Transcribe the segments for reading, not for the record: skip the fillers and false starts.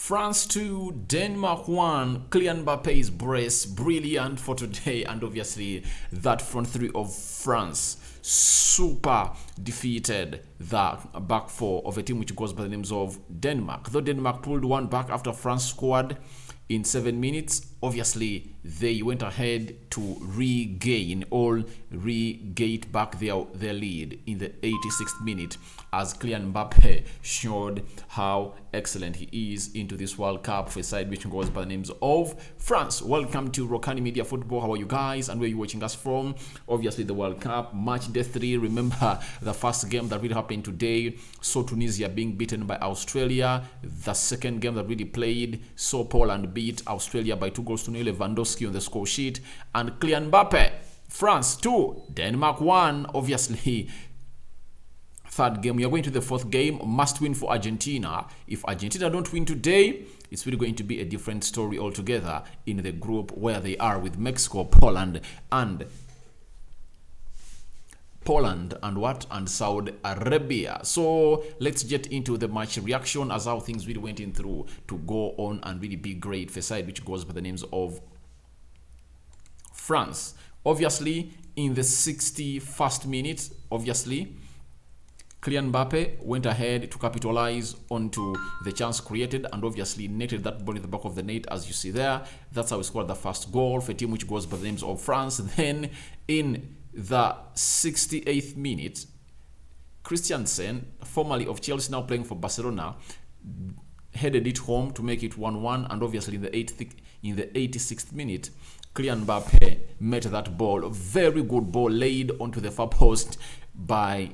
France 2, Denmark 1. Kylian Mbappe's brace, brilliant for today, and obviously that front three of France super defeated the back four of a team which goes by the names of Denmark. Though Denmark pulled one back after France scored in 7 minutes, obviously they went ahead to regain back their lead in the 86th minute as Kylian Mbappe showed how excellent he is into this World Cup for a side which goes by the names of France. Welcome to Rokani Media Football. How are you guys and where are you watching us from? Obviously the World Cup match day 3. Remember the first game that really happened today saw Tunisia being beaten by Australia. The second game that really played saw Poland beat Australia by 2-0. Lewandowski on the score sheet, and Kylian Mbappe. France 2, Denmark 1. Obviously, third game. We are going to the fourth game. Must win for Argentina. If Argentina don't win today, it's really going to be a different story altogether in the group where they are with Mexico, Poland, and Saudi Arabia. So let's get into the match reaction as how things really went in through to go on and really be great for a side which goes by the names of France. Obviously, in the 61st minute, obviously, Kylian Mbappe went ahead to capitalize onto the chance created and obviously netted that ball in the back of the net as you see there. That's how he scored the first goal for a team which goes by the names of France. Then in the 68th minute, Christensen, formerly of Chelsea, now playing for Barcelona, headed it home to make it 1-1, and obviously in the 86th minute, Kylian Mbappe met that ball. A very good ball laid onto the far post by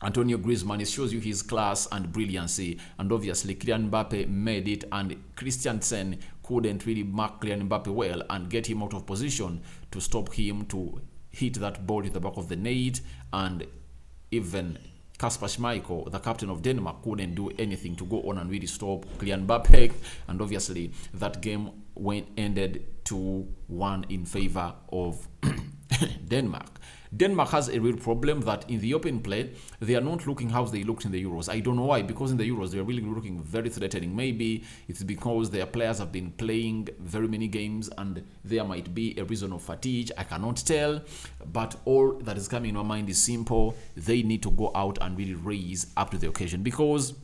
Antonio Griezmann. It shows you his class and brilliancy, and obviously Kylian Mbappe made it, and Christensen couldn't really mark Kylian Mbappe well and get him out of position to stop him to hit that ball in the back of the net, and even Kasper Schmeichel, the captain of Denmark, couldn't do anything to go on and really stop Kylian Mbappe, and obviously that game ended 2-1 in favor of Denmark. Denmark has a real problem that in the open play, they are not looking how they looked in the Euros. I don't know why, because in the Euros, they are really looking very threatening. Maybe it's because their players have been playing very many games and there might be a reason of fatigue. I cannot tell, but all that is coming in my mind is simple. They need to go out and really raise up to the occasion, because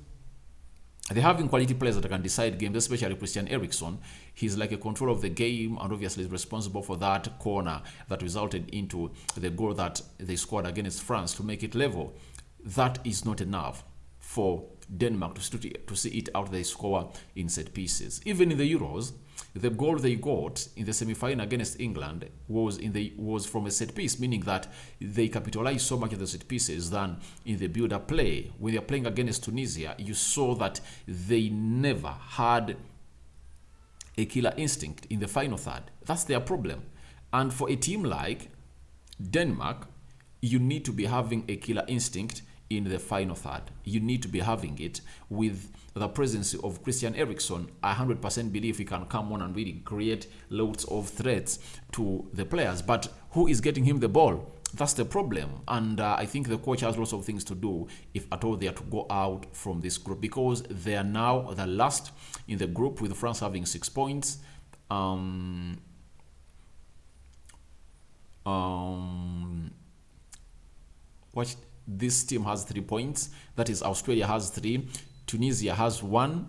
they're having quality players that can decide games, especially Christian Eriksen. He's like a control of the game and obviously is responsible for that corner that resulted into the goal that they scored against France to make it level. That is not enough for Denmark to see it out. They score in set pieces. Even in the Euros, the goal they got in the semi-final against England was from a set piece, meaning that they capitalized so much of the set pieces than in the build-up play. When they're playing against Tunisia, you saw that they never had a killer instinct in the final third. That's their problem. And for a team like Denmark, you need to be having a killer instinct in the final third. You need to be having it with the presence of Christian Eriksen. I 100% believe he can come on and really create loads of threats to the players. But who is getting him the ball? That's the problem. And I think the coach has lots of things to do if at all they are to go out from this group, because they are now the last in the group with France having 6 points. This team has 3 points. That is, Australia has 3, Tunisia has 1,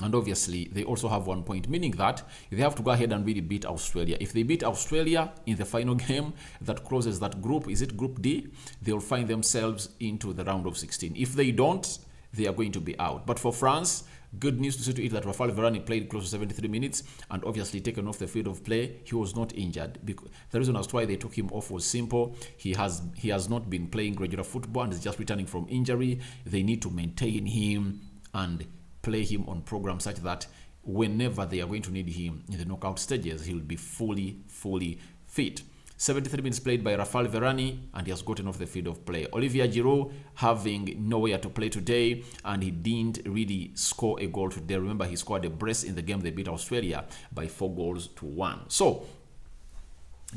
and obviously they also have 1 point, meaning that they have to go ahead and really beat Australia. If they beat Australia in the final game that closes that group, is it Group D, they'll find themselves into the round of 16. If they don't, they are going to be out. But for France, good news to see to it that Rafal Varane played close to 73 minutes and obviously taken off the field of play. He was not injured. The reason as to why they took him off was simple. He has not been playing regular football and is just returning from injury. They need to maintain him and play him on program such that whenever they are going to need him in the knockout stages, he'll be fully fit. 73 minutes played by Rafal Varane, and he has gotten off the field of play. Olivier Giroud having nowhere to play today, and he didn't really score a goal today. Remember, he scored a brace in the game they beat Australia by 4-1. So,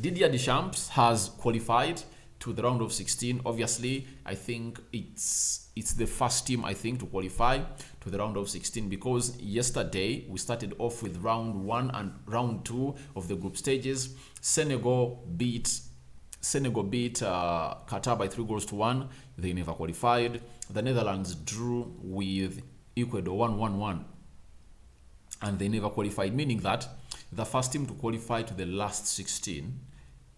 Didier Deschamps has qualified to the round of 16. Obviously, I think it's the first team, I think, to qualify to the round of 16, because yesterday we started off with round 1 and round 2 of the group stages. Senegal beat Qatar by 3-1. They never qualified. The Netherlands drew with Ecuador 1-1, and they never qualified, meaning that the first team to qualify to the last 16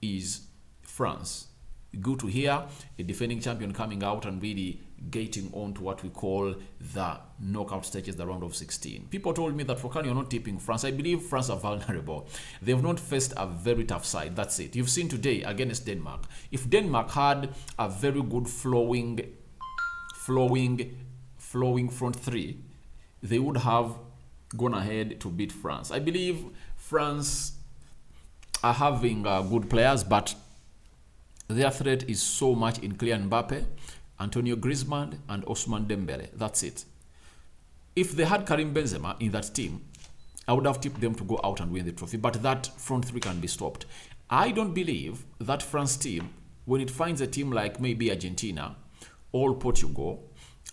is France. Good to hear a defending champion coming out and really getting on to what we call the knockout stages, the round of 16. People told me that, Rokani, you're not tipping France. I believe France are vulnerable. They have not faced a very tough side. That's it. You've seen today against Denmark. If Denmark had a very good flowing front three, they would have gone ahead to beat France. I believe France are having good players, but their threat is so much in Kylian Mbappe, Antonio Griezmann, and Ousmane Dembele. That's it. If they had Karim Benzema in that team, I would have tipped them to go out and win the trophy, but that front three can be stopped. I don't believe that France team, when it finds a team like maybe Argentina or Portugal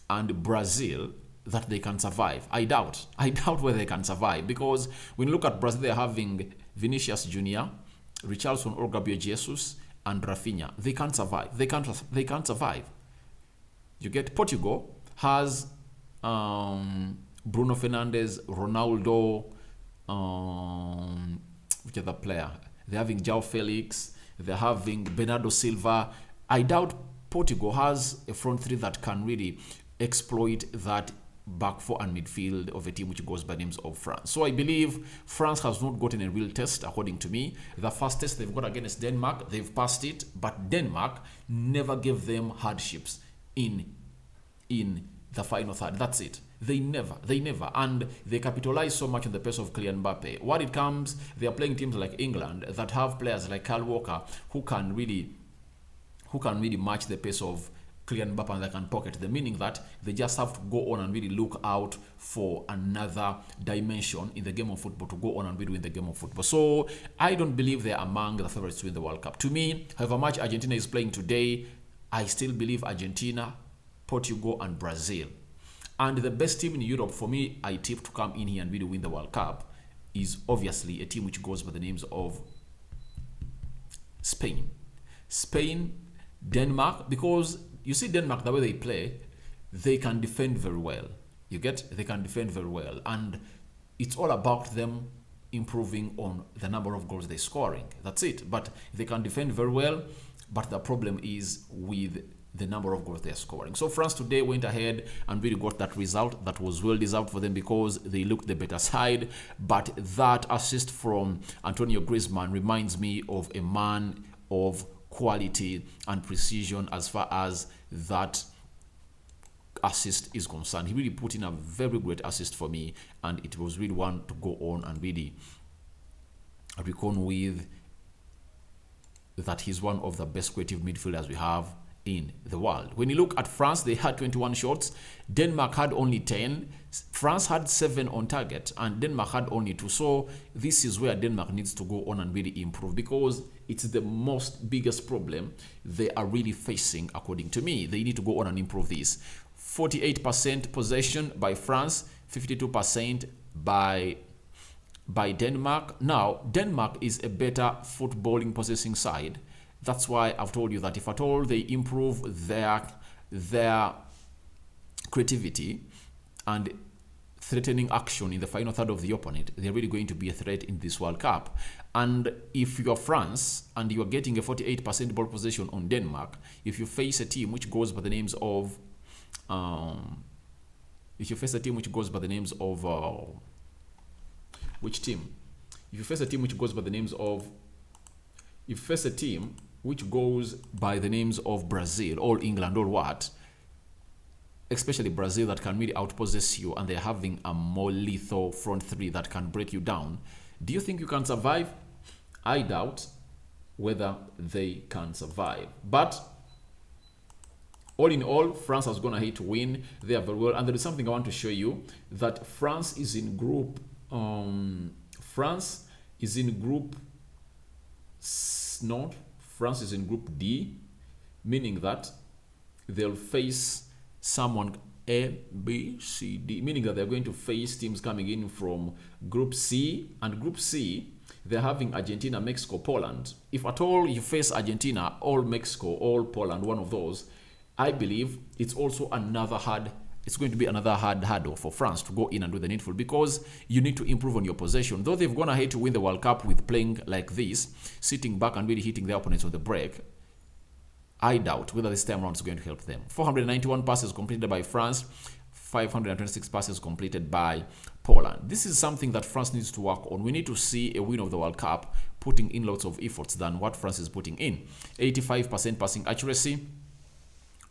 and Brazil, that they can survive. I doubt whether they can survive, because when you look at Brazil, they're having Vinicius Jr., Richarlison or Gabriel Jesus, and Rafinha. They can't survive. They can't survive. You get Portugal has Bruno Fernandes, Ronaldo, which other player? They're having João Felix. They're having Bernardo Silva. I doubt Portugal has a front three that can really exploit that back four and midfield of a team which goes by names of France. So I believe France has not gotten a real test, according to me. The first test they've got against Denmark, they've passed it, but Denmark never gave them hardships in the final third. That's it. They never. And they capitalize so much on the pace of Kylian Mbappe. What it comes, they are playing teams like England that have players like Kyle Walker who can really match the pace of Kylian Mbappe, and they can pocket them, meaning that they just have to go on and really look out for another dimension in the game of football to go on and really win the game of football. So I don't believe they're among the favorites to win the World Cup. To me, however much Argentina is playing today, I still believe Argentina, Portugal, and Brazil. And the best team in Europe, for me, I tip to come in here and really win the World Cup, is obviously a team which goes by the names of Spain, Denmark, because you see Denmark, the way they play, they can defend very well. You get? They can defend very well. And it's all about them improving on the number of goals they're scoring. That's it. But they can defend very well. But the problem is with the number of goals they're scoring. So France today went ahead and really got that result that was well deserved for them, because they looked the better side. But that assist from Antonio Griezmann reminds me of a man of quality and precision as far as that assist is concerned. He really put in a very great assist for me, and it was really one to go on and really reckon with, that he's one of the best creative midfielders we have in the world. When you look at France, they had 21 shots. Denmark had only 10. France had 7 on target, and Denmark had only 2. So this is where Denmark needs to go on and really improve, because it's the biggest problem they are really facing, according to me. They need to go on and improve this. 48% possession by France, 52% by Denmark. Now, Denmark is a better footballing possessing side. That's why I've told you that if at all they improve their creativity and threatening action in the final third of the opponent, they're really going to be a threat in this World Cup. And if you're France and you're getting a 48% ball possession on Denmark, if you face a team which goes by the names of which team? If you face a team which goes by the names of Brazil or England or what, especially Brazil, that can really outpossess you, and they're having a more lethal front three that can break you down, do you think you can survive? I doubt whether they can survive. But all in all, France has gone ahead to win. They are very well. And there is something I want to show you, that France is in group France is in group D. meaning that they'll face someone A, B, C, D, meaning that they're going to face teams coming in from Group C, and Group C, they're having Argentina, Mexico, Poland. If at all you face Argentina, or Mexico, or Poland, one of those, I believe it's also it's going to be another hard hurdle for France to go in and do the needful, because you need to improve on your possession. Though they've gone ahead to win the World Cup with playing like this, sitting back and really hitting their opponents on the break, I doubt whether this time around is going to help them. 491 passes completed by France, 526 passes completed by Poland. This is something that France needs to work on. We need to see a win of the World Cup putting in lots of efforts than what France is putting in. 85% passing accuracy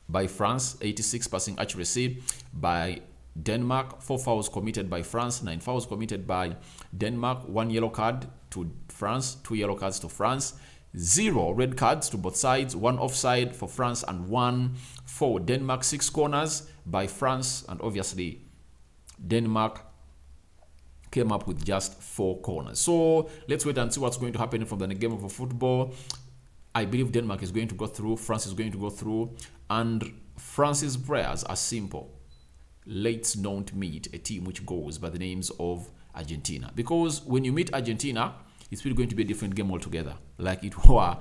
by France, 86 passing accuracy by Denmark, 4 fouls committed by France, 9 fouls committed by Denmark, 1 yellow card to France, 2 yellow cards to France, 0 red cards to both sides, 1 offside for France and 1 for Denmark, 6 corners by France, and obviously Denmark came up with just 4 corners. So let's wait and see what's going to happen from the game of football. I believe Denmark is going to go through, France is going to go through, and France's prayers are simple. Let's not meet a team which goes by the names of Argentina. Because when you meet Argentina, it's really going to be a different game altogether. Like it were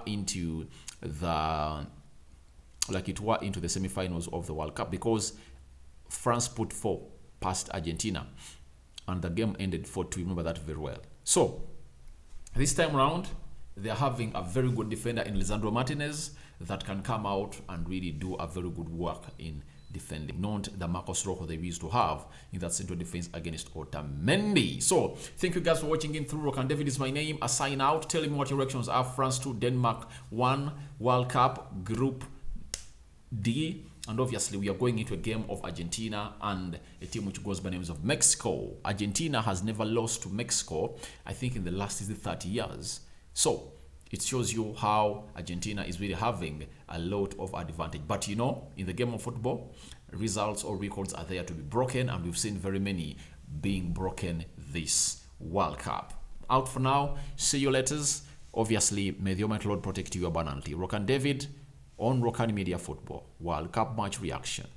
into the semi-finals of the World Cup, because France put 4 past Argentina and the game ended 4-2. Remember that very well. So this time around, they're having a very good defender in Lisandro Martinez that can come out and really do a very good work in defending, not the Marcos Rojo they used to have in that central defense against Otamendi. So thank you guys for watching in through. Rokani David is my name. A sign out. Tell me what your reactions are. France 2, Denmark 1, World Cup Group D. And obviously, we are going into a game of Argentina and a team which goes by names of Mexico. Argentina has never lost to Mexico, I think, in the last 30 years. So it shows you how Argentina is really having a lot of advantage. But you know, in the game of football, results or records are there to be broken, and we've seen very many being broken this World Cup. Out for now. See you later. Obviously, may the Almighty Lord protect you abundantly. Rokani David on Rokani Media Football World Cup match reaction.